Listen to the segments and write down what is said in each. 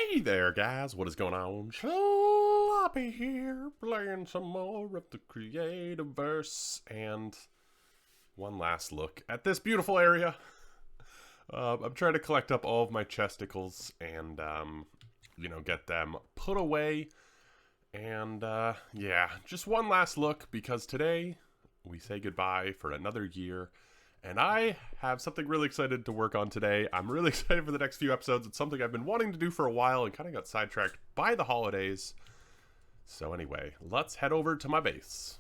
Hey there, guys. What is going on? Sloppy here, playing some more of the Creativerse, and one last look at this beautiful area. I'm trying to collect up all of my chesticles and, get them put away. And, yeah, just one last look because today we say goodbye for another year. And I have something really excited to work on today. I'm really excited for the next few episodes. It's something I've been wanting to do for a while and kind of got sidetracked by the holidays. So anyway, let's head over to my base.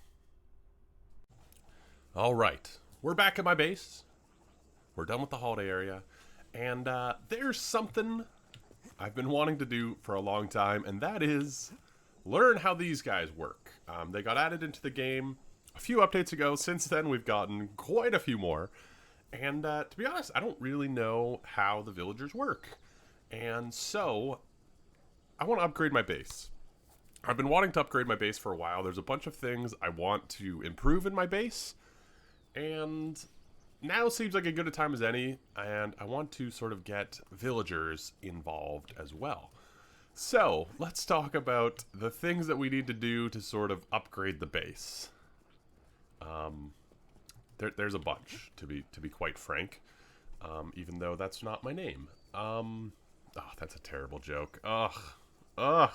All right, we're back at my base. We're done with the holiday area. And there's something I've been wanting to do for a long time, and that is learn how these guys work. They got added into the game a few updates ago. Since then, we've gotten quite a few more. And to be honest, I don't really know how the villagers work. And so, I want to upgrade my base. I've been wanting to upgrade my base for a while. There's a bunch of things I want to improve in my base. And now seems like a good a time as any. And I want to sort of get villagers involved as well. So, let's talk about the things that we need to do to sort of upgrade the base. There's a bunch, to be quite frank, even though that's not my name. Oh, that's a terrible joke. Ugh.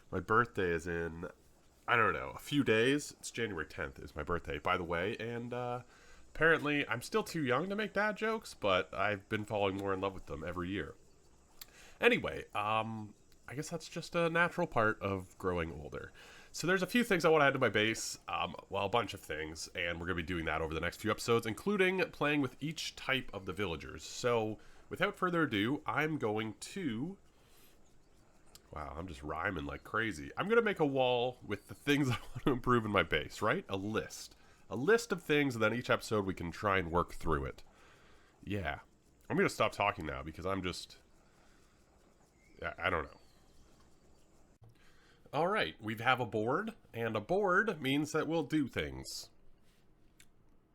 My birthday is in, I don't know, a few days. It's January 10th is my birthday, by the way, and apparently I'm still too young to make dad jokes, but I've been falling more in love with them every year. Anyway, I guess that's just a natural part of growing older. So there's a few things I want to add to my base, well, a bunch of things, and we're going to be doing that over the next few episodes, including playing with each type of the villagers. So, without further ado, I'm going to... Wow, I'm just rhyming like crazy. I'm going to make a wall with the things I want to improve in my base, right? A list. A list of things, and then each episode we can try and work through it. Yeah. I'm going to stop talking now, because I'm just... I don't know. Alright, we have a board, and a board means that we'll do things.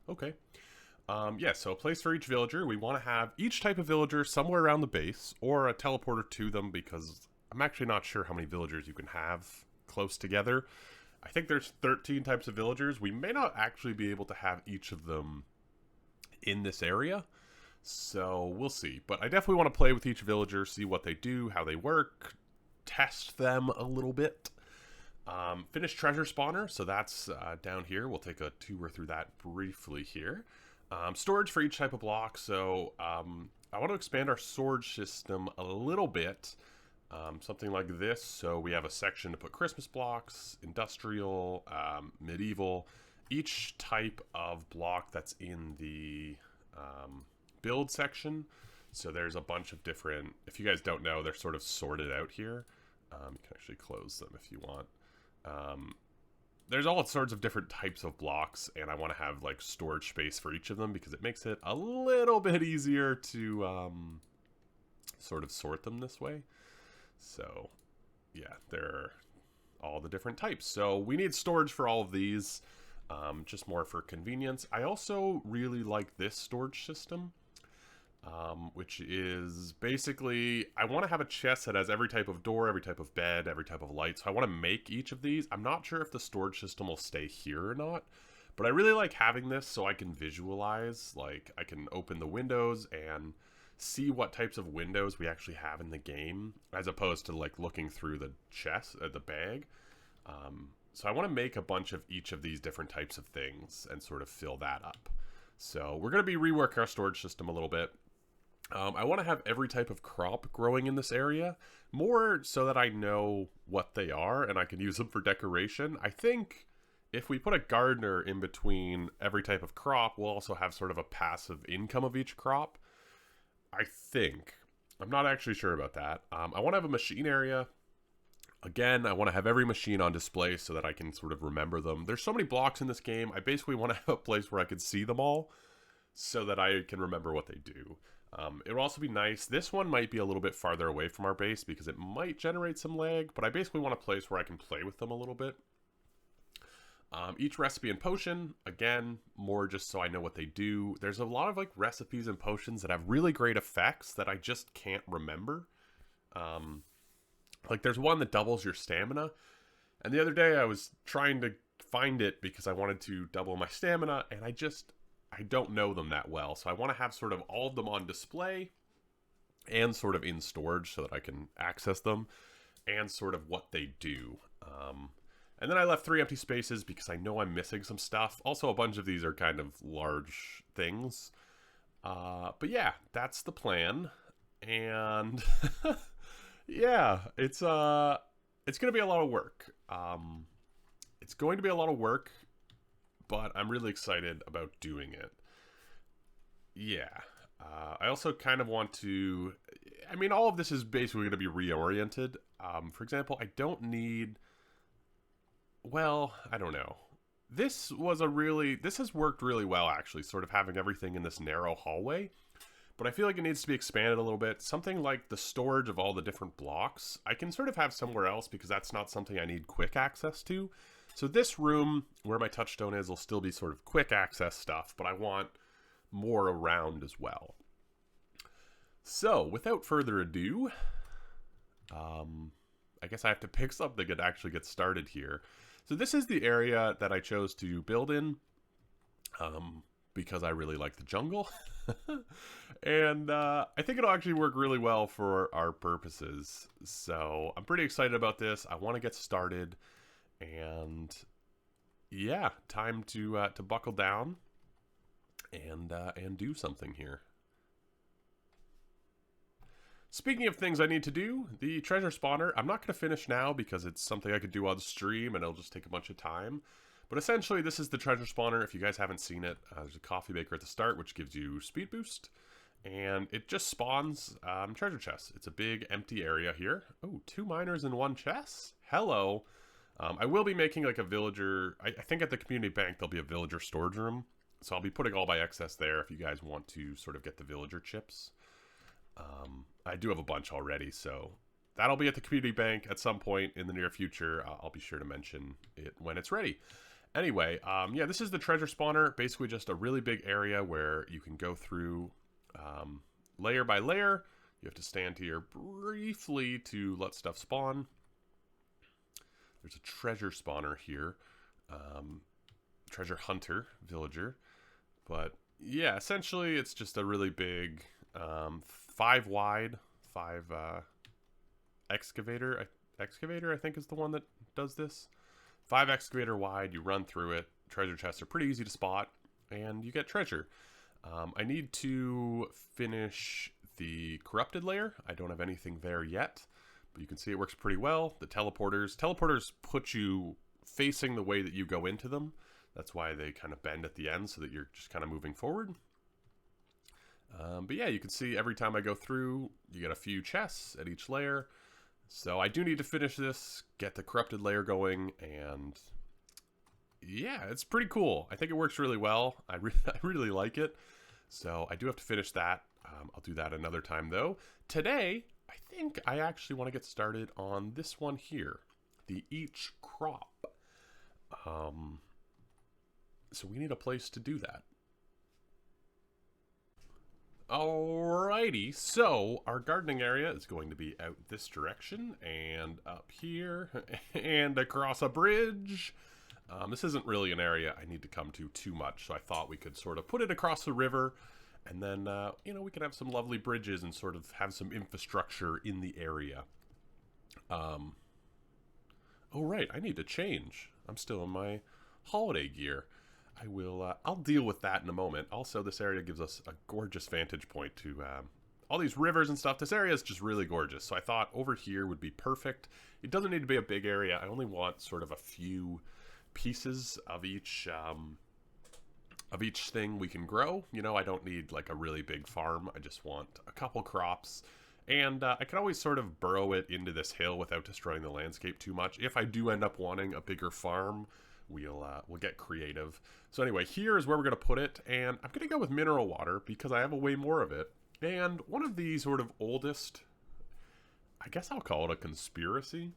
Okay. Yeah, so a place for each villager. We want to have each type of villager somewhere around the base, or a teleporter to them, because I'm actually not sure how many villagers you can have close together. I think there's 13 types of villagers. We may not actually be able to have each of them in this area, so we'll see. But I definitely want to play with each villager, see what they do, how they work, test them a little bit. Finish treasure spawner, so that's down here. We'll take a tour through that briefly here. Storage for each type of block, so I want to expand our storage system a little bit. Something like this, so we have a section to put Christmas blocks, industrial, medieval, each type of block that's in the build section. So there's a bunch of different, if you guys don't know, they're sort of sorted out here. You can actually close them if you want. There's all sorts of different types of blocks, and I want to have like storage space for each of them because it makes it a little bit easier to sort of sort them this way. So yeah, they're all the different types. So we need storage for all of these, just more for convenience. I also really like this storage system. Which is basically, I want to have a chest that has every type of door, every type of bed, every type of light. So I want to make each of these. I'm not sure if the storage system will stay here or not, but I really like having this so I can visualize, like I can open the windows and see what types of windows we actually have in the game, as opposed to like looking through the chest, the bag. So I want to make a bunch of each of these different types of things and sort of fill that up. So we're going to be reworking our storage system a little bit. I want to have every type of crop growing in this area, more so that I know what they are and I can use them for decoration. I think if we put a gardener in between every type of crop, we'll also have sort of a passive income of each crop. I think. I'm not actually sure about that. I want to have a machine area. Again, I want to have every machine on display so that I can sort of remember them. There's so many blocks in this game, I basically want to have a place where I can see them all so that I can remember what they do. It will also be nice. This one might be a little bit farther away from our base because it might generate some lag, but I basically want a place where I can play with them a little bit. Each recipe and potion, again, more just so I know what they do. There's a lot of like recipes and potions that have really great effects that I just can't remember. Like there's one that doubles your stamina. And the other day I was trying to find it because I wanted to double my stamina, and I don't know them that well. So I want to have sort of all of them on display and sort of in storage so that I can access them and sort of what they do. And then I left 3 empty spaces because I know I'm missing some stuff. Also, a bunch of these are kind of large things. But yeah, that's the plan. And yeah, it's going to be a lot of work. It's going to be a lot of work, but I'm really excited about doing it. Yeah. I also kind of want to... I mean, all of this is basically going to be reoriented. For example, I don't need... Well, I don't know. This has worked really well, actually, sort of having everything in this narrow hallway. But I feel like it needs to be expanded a little bit. Something like the storage of all the different blocks, I can sort of have somewhere else because that's not something I need quick access to. So this room, where my touchstone is, will still be sort of quick access stuff, but I want more around as well. So, without further ado, I guess I have to pick something and actually get started here. So this is the area that I chose to build in, because I really like the jungle. And I think it'll actually work really well for our purposes. So I'm pretty excited about this. I want to get started, and yeah, time to buckle down and do something here. Speaking of things I need to do, the treasure spawner, I'm not going to finish now because it's something I could do on stream and it'll just take a bunch of time. But essentially, this is the treasure spawner. If you guys haven't seen it, there's a coffee maker at the start, which gives you speed boost. And it just spawns treasure chests. It's a big empty area here. Oh, 2 miners in 1 chest? Hello. I will be making like a villager... I think at the community bank, there'll be a villager storage room. So I'll be putting all my excess there if you guys want to sort of get the villager chips. I do have a bunch already, so that'll be at the community bank at some point in the near future. I'll be sure to mention it when it's ready. Anyway, yeah, this is the treasure spawner. Basically just a really big area where you can go through layer by layer. You have to stand here briefly to let stuff spawn. There's a treasure spawner here. Treasure hunter, villager. But yeah, essentially it's just a really big 5 wide, 5 excavator. Excavator, I think, is the one that does this. 5 excavator wide, you run through it. Treasure chests are pretty easy to spot, and you get treasure. I need to finish the corrupted layer. I don't have anything there yet, but you can see it works pretty well. The teleporters put you facing the way that you go into them. That's why they kind of bend at the end so that you're just kind of moving forward. But yeah, you can see every time I go through, you get a few chests at each layer. So I do need to finish this, get the corrupted layer going, and yeah, it's pretty cool. I think it works really well. I really like it. So I do have to finish that. I'll do that another time though. Today, I think I actually want to get started on this one here, the each crop. So we need a place to do that. Alrighty, so our gardening area is going to be out this direction and up here and across a bridge. This isn't really an area I need to come to too much, so I thought we could sort of put it across the river, and then, you know, we can have some lovely bridges and sort of have some infrastructure in the area. Oh, right, I need to change. I'm still in my holiday gear. I'll deal with that in a moment. Also, this area gives us a gorgeous vantage point to all these rivers and stuff. This area is just really gorgeous. So I thought over here would be perfect. It doesn't need to be a big area. I only want sort of a few pieces of each thing we can grow. You know, I don't need like a really big farm. I just want a couple crops. And I can always sort of burrow it into this hill without destroying the landscape too much. If I do end up wanting a bigger farm, we'll get creative. So anyway, here is where we're going to put it, and I'm going to go with mineral water because I have a way more of it. And one of the sort of oldest, I guess I'll call it a conspiracy,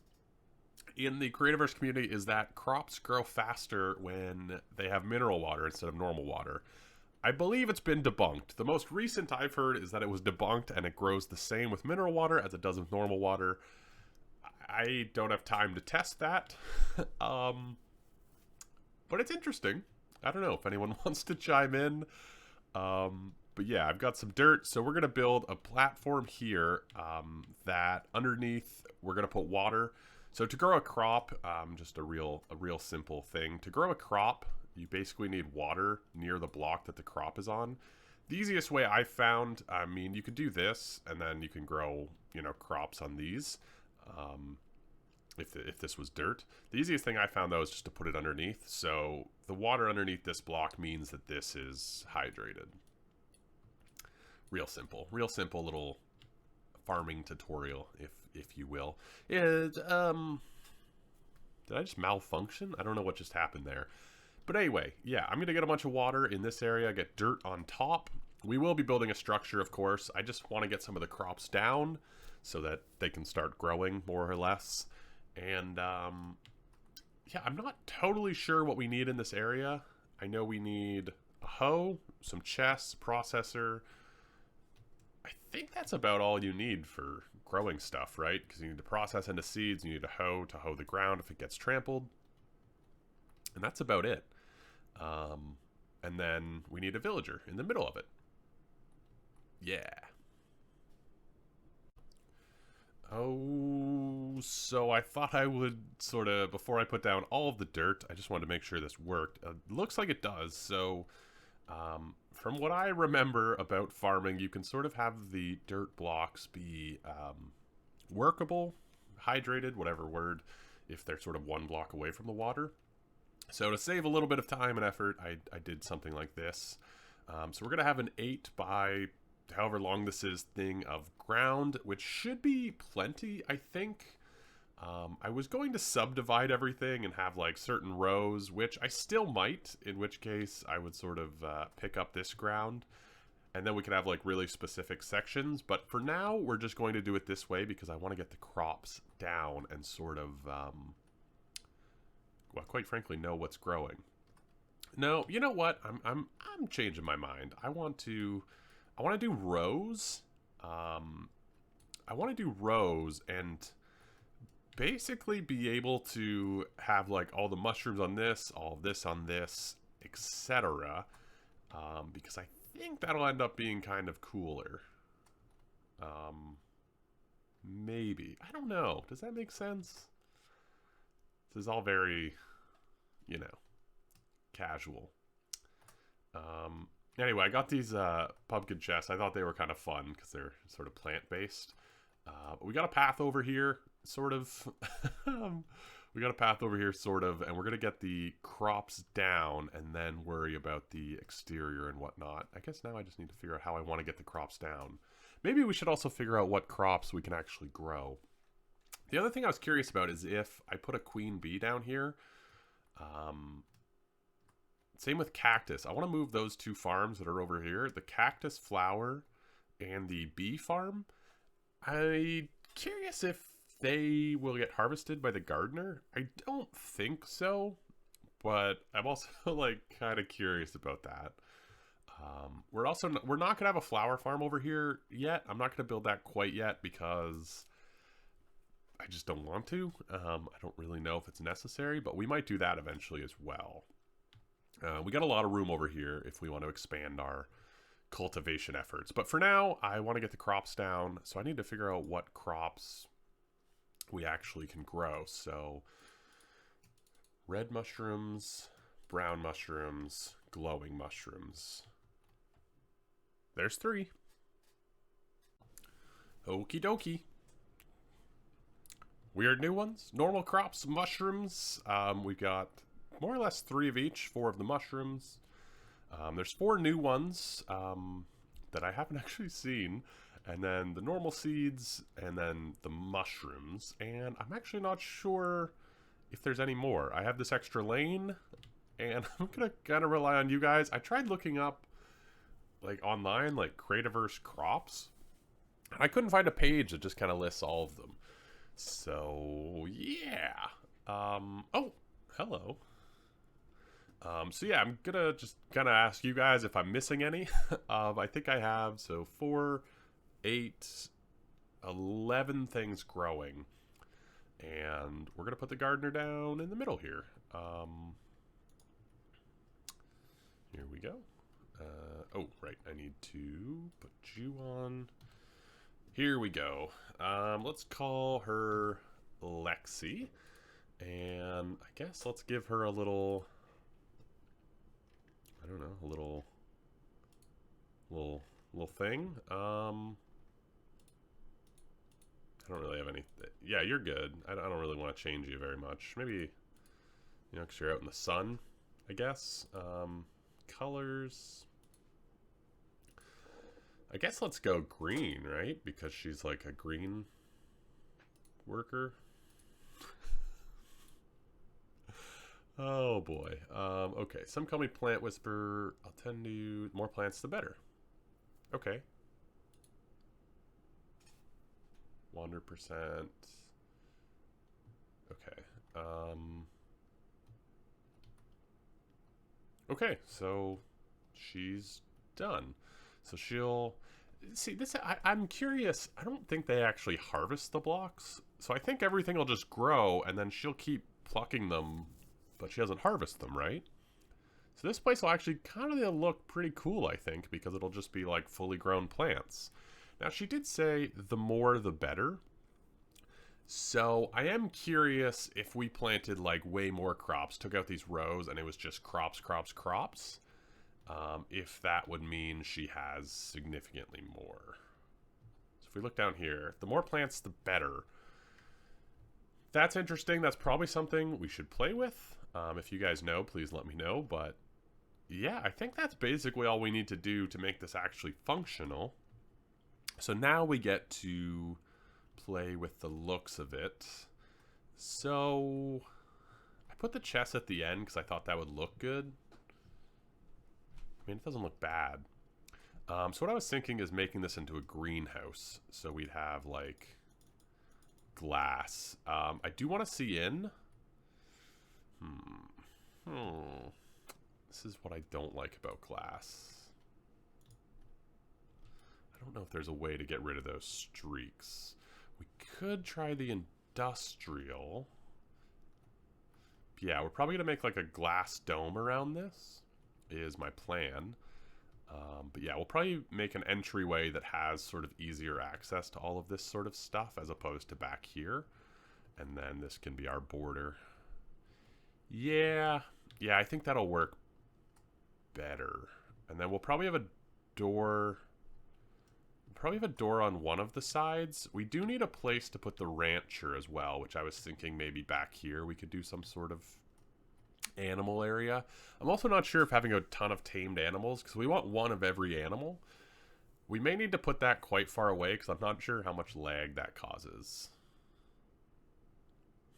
in the Creativerse community is that crops grow faster when they have mineral water instead of normal water. I believe it's been debunked. The most recent I've heard is that it was debunked and it grows the same with mineral water as it does with normal water. I don't have time to test that. But it's interesting. I don't know if anyone wants to chime in. But yeah, I've got some dirt, so we're going to build a platform here that underneath we're going to put water. So to grow a crop, just a real simple thing. To grow a crop, you basically need water near the block that the crop is on. The easiest way I found, I mean, you could do this, and then you can grow, you know, crops on these. If this was dirt. The easiest thing I found, though, is just to put it underneath. So the water underneath this block means that this is hydrated. Real simple little farming tutorial, if you will. Did I just malfunction? I don't know what just happened there. But anyway, yeah, I'm going to get a bunch of water in this area, get dirt on top. We will be building a structure, of course. I just want to get some of the crops down so that they can start growing, more or less. And, yeah, I'm not totally sure what we need in this area. I know we need a hoe, some chests, processor. I think that's about all you need for growing stuff, right? Because you need to process into seeds, you need a hoe to hoe the ground if it gets trampled. And that's about it. And then we need a villager in the middle of it. Yeah. Oh, so I thought I would sort of, before I put down all of the dirt, I just wanted to make sure this worked. Looks like it does. So, from what I remember about farming, you can sort of have the dirt blocks be workable, hydrated, whatever word, if they're sort of one block away from the water. So to save a little bit of time and effort, I did something like this. So we're going to have an 8 by however long this is thing of ground, which should be plenty, I think. I was going to subdivide everything and have like certain rows, which I still might, in which case I would sort of pick up this ground. And then we can have like really specific sections. But for now, we're just going to do it this way because I want to get the crops down and sort of... well, quite frankly, know what's growing. No, you know what? I'm changing my mind. I want to do rows. I want to do rows and basically be able to have like all the mushrooms on this, all of this on this, etc. Because I think that'll end up being kind of cooler. Maybe. I don't know. Does that make sense? This is all very, you know, casual. Anyway, I got these pumpkin chests. I thought they were kind of fun because they're sort of plant-based. We got a path over here, sort of. We got a path over here, sort of, and we're going to get the crops down and then worry about the exterior and whatnot. I guess now I just need to figure out how I want to get the crops down. Maybe we should also figure out what crops we can actually grow. The other thing I was curious about is if I put a queen bee down here. Same with cactus. I want to move those two farms that are over here. The cactus flower and the bee farm. I'm curious if they will get harvested by the gardener. I don't think so. But I'm also like kind of curious about that. We're not going to have a flower farm over here yet. I'm not going to build that quite yet because... I just don't want to. I don't really know if it's necessary, but we might do that eventually as well. We got a lot of room over here if we want to expand our cultivation efforts. But for now, I want to get the crops down, so I need to figure out what crops we actually can grow. So, red mushrooms, brown mushrooms, glowing mushrooms. There's 3. Okie dokie. Weird new ones. Normal crops, mushrooms. We've got more or less 3 of each. 4 of the mushrooms. There's 4 new ones that I haven't actually seen. And then the normal seeds, and then the mushrooms. And I'm actually not sure if there's any more. I have this extra lane, and I'm going to kind of rely on you guys. I tried looking up, like, online, like, Creativerse crops. And I couldn't find a page that just kind of lists all of them. So, yeah. Oh, hello. So yeah, I'm gonna just kind of ask you guys if I'm missing any. I think I have, so 4, 8, 11 things growing. And we're going to put the gardener down in the middle here. Here we go. Oh, right. I need to put you on. Here we go. Let's call her Lexi. And I guess let's give her a little, I don't know, a little thing. I don't really have any. Yeah, you're good. I don't really want to change you very much. Maybe, you know, because you're out in the sun, I guess. Colors. I guess let's go green, right? Because she's like a green worker. Oh boy. Okay, some call me Plant Whisperer. I'll tend to more plants the better. Okay. Wander percent. Okay. Okay, so she's done. So she'll see this. I'm curious. I don't think they actually harvest the blocks. So I think everything will just grow, and then she'll keep plucking them, but she doesn't harvest them, right? So this place will actually kind of look pretty cool, I think, because it'll just be like fully grown plants. Now, she did say the more the better. So I am curious if we planted like way more crops, took out these rows, and it was just crops, crops, crops. If that would mean she has significantly more. So if we look down here, the more plants, the better. That's interesting. That's probably something we should play with. If you guys know, please let me know. But yeah, I think that's basically all we need to do to make this actually functional. So now we get to play with the looks of it. So I put the chest at the end because I thought that would look good. I mean, it doesn't look bad. So what I was thinking is making this into a greenhouse. So we'd have like glass. I do want to see in. This is what I don't like about glass. I don't know if there's a way to get rid of those streaks. We could try the industrial. Yeah, we're probably going to make like a glass dome around this, is my plan. But yeah, we'll probably make an entryway that has sort of easier access to all of this sort of stuff as opposed to back here. And then this can be our border. Yeah, I think that'll work better. And then we'll probably have a door. Probably have a door on one of the sides. We do need a place to put the rancher as well, which I was thinking maybe back here we could do some sort of animal area. I'm also not sure if having a ton of tamed animals, because we want one of every animal. We may need to put that quite far away because I'm not sure how much lag that causes.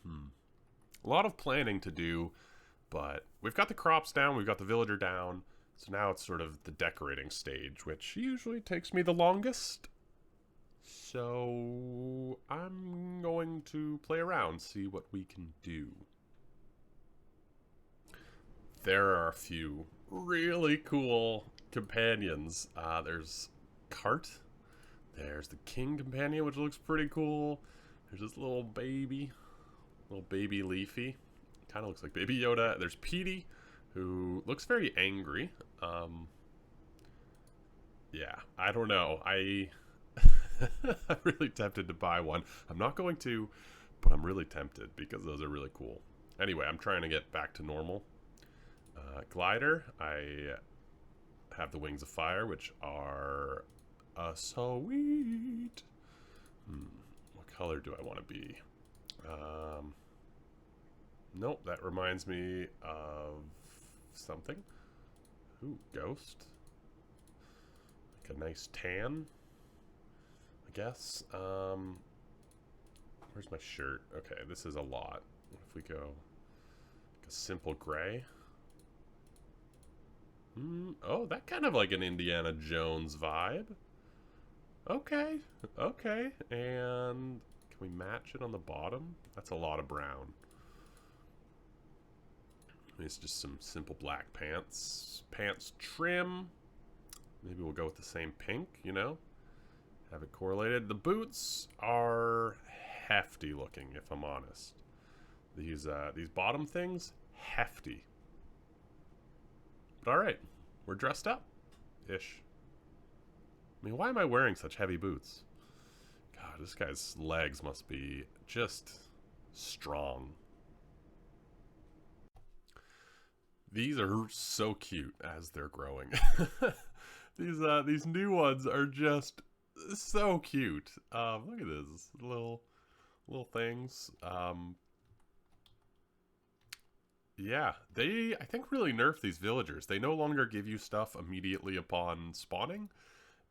A lot of planning to do, but we've got the crops down, we've got the villager down, so now it's sort of the decorating stage, which usually takes me the longest. So I'm going to play around, see what we can do. There are a few really cool companions. There's Cart. There's the King companion, which looks pretty cool. There's this little baby Leafy. Kind of looks like Baby Yoda. There's Petey, who looks very angry. Yeah, I don't know. I'm really tempted to buy one. I'm not going to, but I'm really tempted because those are really cool. Anyway, I'm trying to get back to normal. Glider, I have the Wings of Fire, which are sweet. What color do I want to be? Nope, that reminds me of something. Ooh, ghost. Like a nice tan, I guess. Where's my shirt? Okay, this is a lot. What if we go like a simple gray? Oh, that kind of like an Indiana Jones vibe. Okay, and can we match it on the bottom? That's a lot of brown. It's just some simple black pants. Pants trim. Maybe we'll go with the same pink, you know? Have it correlated. The boots are hefty looking, if I'm honest. These bottom things, hefty. But alright, we're dressed up. Ish. I mean, why am I wearing such heavy boots? God, this guy's legs must be just strong. These are so cute as they're growing. These new ones are just so cute. Look at this little things. Yeah, they I think really nerfed these villagers. They no longer give you stuff immediately upon spawning,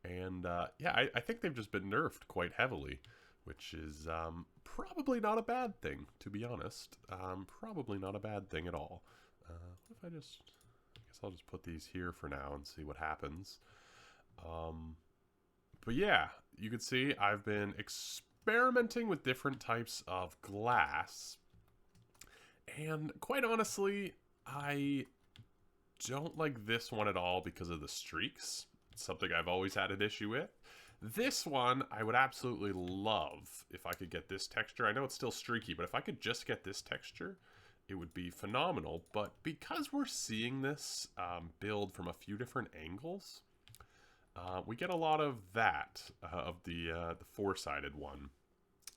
and yeah, I think they've just been nerfed quite heavily, which is probably not a bad thing, to be honest. Probably not a bad thing at all. What if I guess I'll just put these here for now and see what happens. But yeah, you can see I've been experimenting with different types of glass. And quite honestly, I don't like this one at all because of the streaks. It's something I've always had an issue with. This one, I would absolutely love if I could get this texture. I know it's still streaky, but if I could just get this texture, it would be phenomenal. But because we're seeing this build from a few different angles, we get a lot of that, of the four-sided one.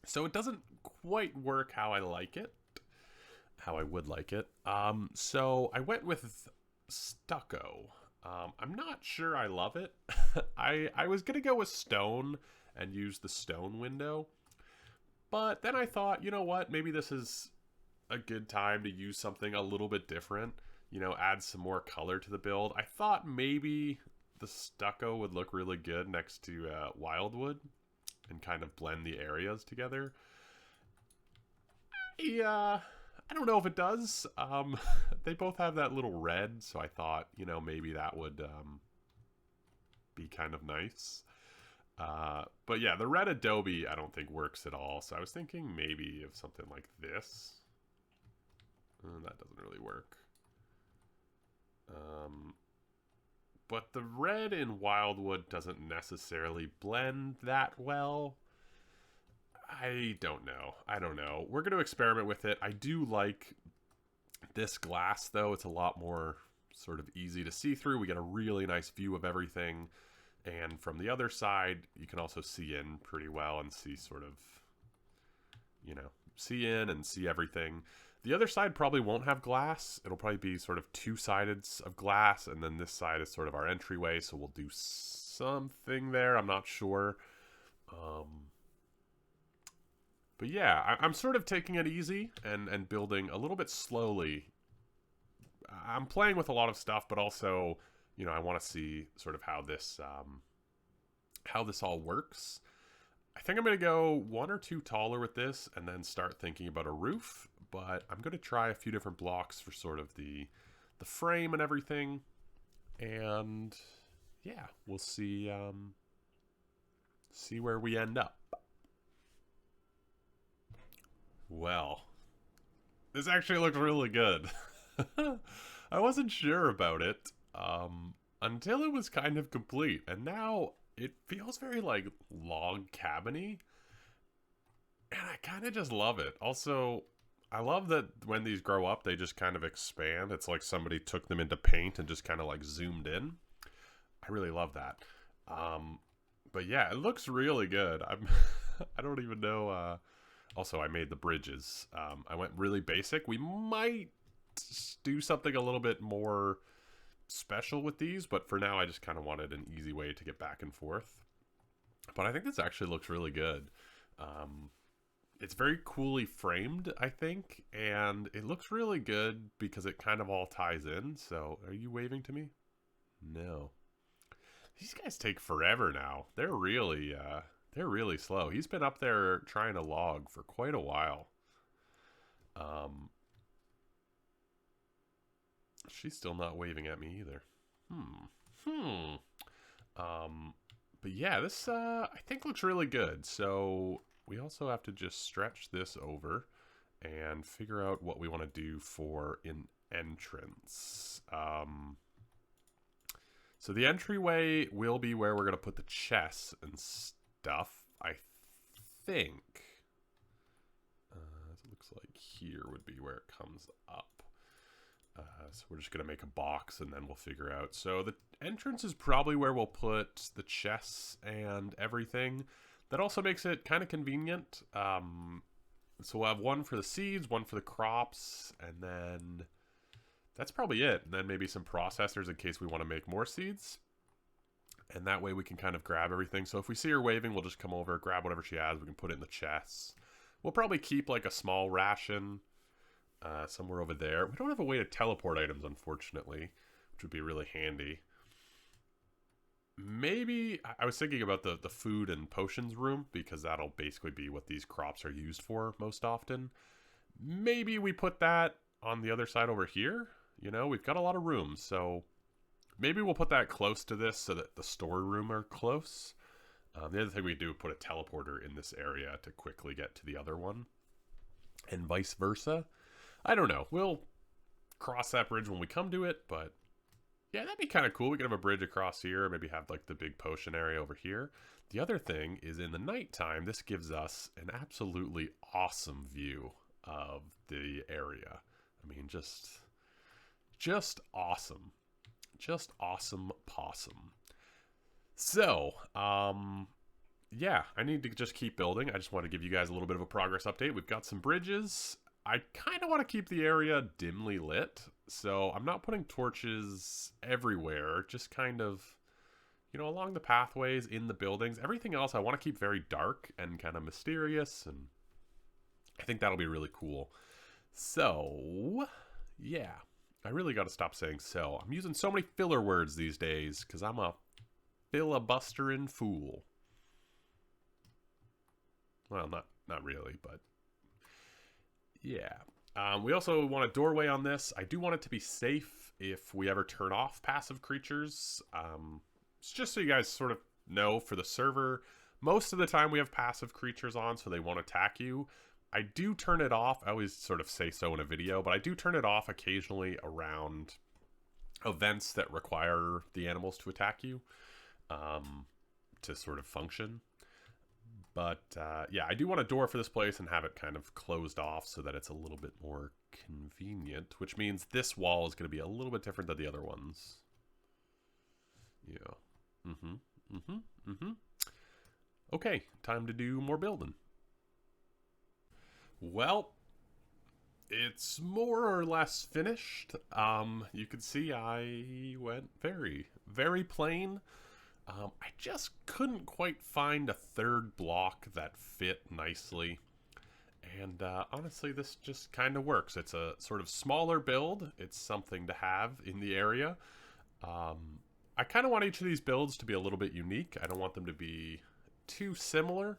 So it doesn't quite work how I like it. How I would like it. So I went with stucco. I'm not sure I love it. I was gonna go with stone and use the stone window, but then I thought, you know what, maybe this is a good time to use something a little bit different, you know, add some more color to the build. I thought maybe the stucco would look really good next to wildwood and kind of blend the areas together. I don't know if it does. They both have that little red, so I thought, you know, maybe that would be kind of nice. But yeah, the red adobe I don't think works at all, so I was thinking maybe of something like this. That doesn't really work. But the red in wildwood doesn't necessarily blend that well. I don't know. We're going to experiment with it. I do like this glass, though. It's a lot more sort of easy to see through. We get a really nice view of everything. And from the other side, you can also see in pretty well and see sort of, you know, see in and see everything. The other side probably won't have glass. It'll probably be sort of two-sided of glass. And then this side is sort of our entryway. So we'll do something there. I'm not sure. But yeah, I'm sort of taking it easy and building a little bit slowly. I'm playing with a lot of stuff, but also, you know, I want to see sort of how this all works. I think I'm going to go one or two taller with this and then start thinking about a roof. But I'm going to try a few different blocks for sort of the frame and everything. And yeah, we'll see where we end up. Well, this actually looks really good. I wasn't sure about it until it was kind of complete, and now it feels very like log cabin-y, and I kind of just love it. Also, I love that when these grow up, they just kind of expand. It's like somebody took them into paint and just kind of like zoomed in. I really love that. But yeah, it looks really good. I don't even know. Also, I made the bridges. I went really basic. We might do something a little bit more special with these, but for now I just kind of wanted an easy way to get back and forth. But I think this actually looks really good. It's very coolly framed, I think, and it looks really good because it kind of all ties in. So, are you waving to me? No. These guys take forever now. They're really slow. He's been up there trying to log for quite a while. She's still not waving at me either. But yeah, this I think looks really good. So we also have to just stretch this over and figure out what we want to do for an entrance. So the entryway will be where we're going to put the chests and stuff, I think. it looks like here would be where it comes up. So we're just going to make a box and then we'll figure out. So the entrance is probably where we'll put the chests and everything. That also makes it kind of convenient. So we'll have one for the seeds, one for the crops, and then that's probably it. And then maybe some processors in case we want to make more seeds. And that way we can kind of grab everything. So if we see her waving, we'll just come over, grab whatever she has. We can put it in the chests. We'll probably keep like a small ration somewhere over there. We don't have a way to teleport items, unfortunately, which would be really handy. Maybe, I was thinking about the food and potions room, because that'll basically be what these crops are used for most often. Maybe we put that on the other side over here. You know, we've got a lot of room, so maybe we'll put that close to this so that the storeroom are close. The other thing we do is put a teleporter in this area to quickly get to the other one. And vice versa. I don't know. We'll cross that bridge when we come to it, but yeah, that'd be kind of cool. We could have a bridge across here, maybe have like the big potion area over here. The other thing is in the nighttime, this gives us an absolutely awesome view of the area. I mean, just awesome. Just awesome possum. So, yeah, I need to just keep building. I just want to give you guys a little bit of a progress update. We've got some bridges. I kind of want to keep the area dimly lit, so I'm not putting torches everywhere, just kind of, you know, along the pathways, in the buildings. Everything else I want to keep very dark and kind of mysterious, and I think that'll be really cool. So, yeah, I really got to stop saying so. I'm using so many filler words these days, because I'm a filibustering fool. Well, not really, but yeah. We also want a doorway on this. I do want it to be safe if we ever turn off passive creatures. It's just so you guys sort of know, for the server, most of the time we have passive creatures on, so they won't attack you. I do turn it off. I always sort of say so in a video, but I do turn it off occasionally around events that require the animals to attack you to sort of function. But, yeah, I do want a door for this place and have it kind of closed off so that it's a little bit more convenient, which means this wall is going to be a little bit different than the other ones. Yeah. Okay, time to do more building. Well, it's more or less finished. You can see I went very, very plain. I just couldn't quite find a third block that fit nicely. And honestly, this just kind of works. It's a sort of smaller build. It's something to have in the area. I kind of want each of these builds to be a little bit unique. I don't want them to be too similar.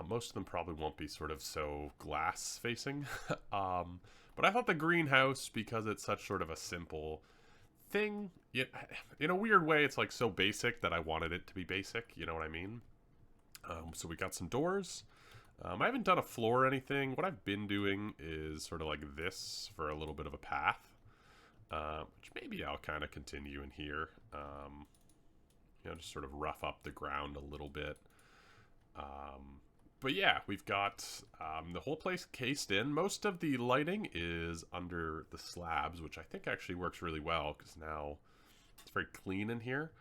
Most of them probably won't be sort of so glass facing. But I thought the greenhouse, because it's such sort of a simple thing, in a weird way, it's like so basic that I wanted it to be basic, you know what I mean? So we got some doors. I haven't done a floor or anything. What I've been doing is sort of like this for a little bit of a path, which maybe I'll kind of continue in here. You know, just sort of rough up the ground a little bit. But yeah, we've got the whole place cased in. Most of the lighting is under the slabs, which I think actually works really well because now it's very clean in here.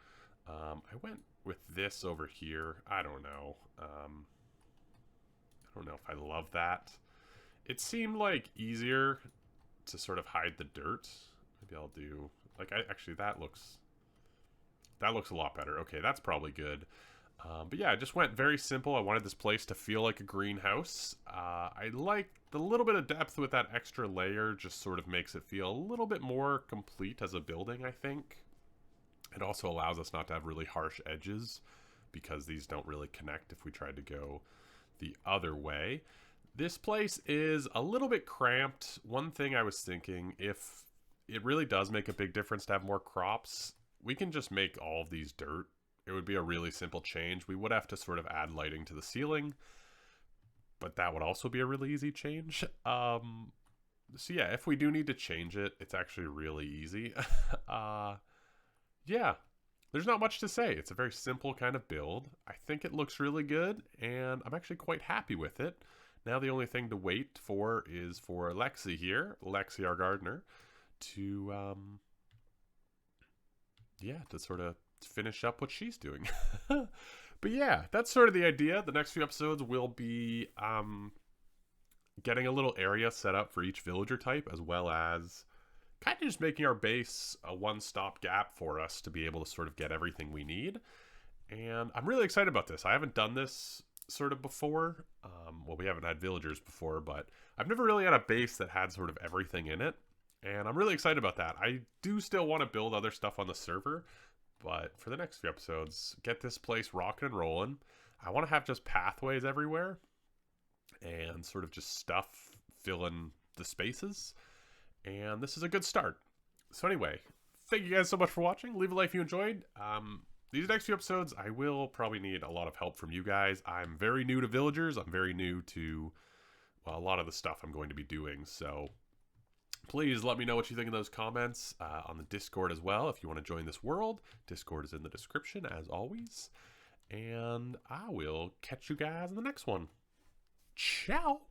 I went with this over here. I don't know. I don't know if I love that. It seemed like easier to sort of hide the dirt. Maybe I'll do like actually that looks a lot better. Okay, that's probably good. But yeah, I just went very simple. I wanted this place to feel like a greenhouse. I like the little bit of depth with that extra layer, just sort of makes it feel a little bit more complete as a building, I think. It also allows us not to have really harsh edges, because these don't really connect if we tried to go the other way. This place is a little bit cramped. One thing I was thinking, if it really does make a big difference to have more crops, we can just make all of these dirt. It would be a really simple change. We would have to sort of add lighting to the ceiling, but that would also be a really easy change. So yeah, if we do need to change it, it's actually really easy. Yeah, there's not much to say. It's a very simple kind of build. I think it looks really good, and I'm actually quite happy with it. Now the only thing to wait for is for Lexi here, Lexi our gardener, to to sort of finish up what she's doing. But yeah, that's sort of the idea. The next few episodes will be getting a little area set up for each villager type, as well as kind of just making our base a one-stop gap for us to be able to sort of get everything we need. And I'm really excited about this. I haven't done this sort of before. Well, we haven't had villagers before, but I've never really had a base that had sort of everything in it. And I'm really excited about that. I do still want to build other stuff on the server, but for the next few episodes, get this place rocking and rolling. I want to have just pathways everywhere and sort of just stuff filling the spaces. And this is a good start. So anyway, thank you guys so much for watching. Leave a like if you enjoyed. These next few episodes, I will probably need a lot of help from you guys. I'm very new to villagers. I'm very new to, well, a lot of the stuff I'm going to be doing. So please let me know what you think in those comments on the Discord as well. If you want to join this world, Discord is in the description as always. And I will catch you guys in the next one. Ciao!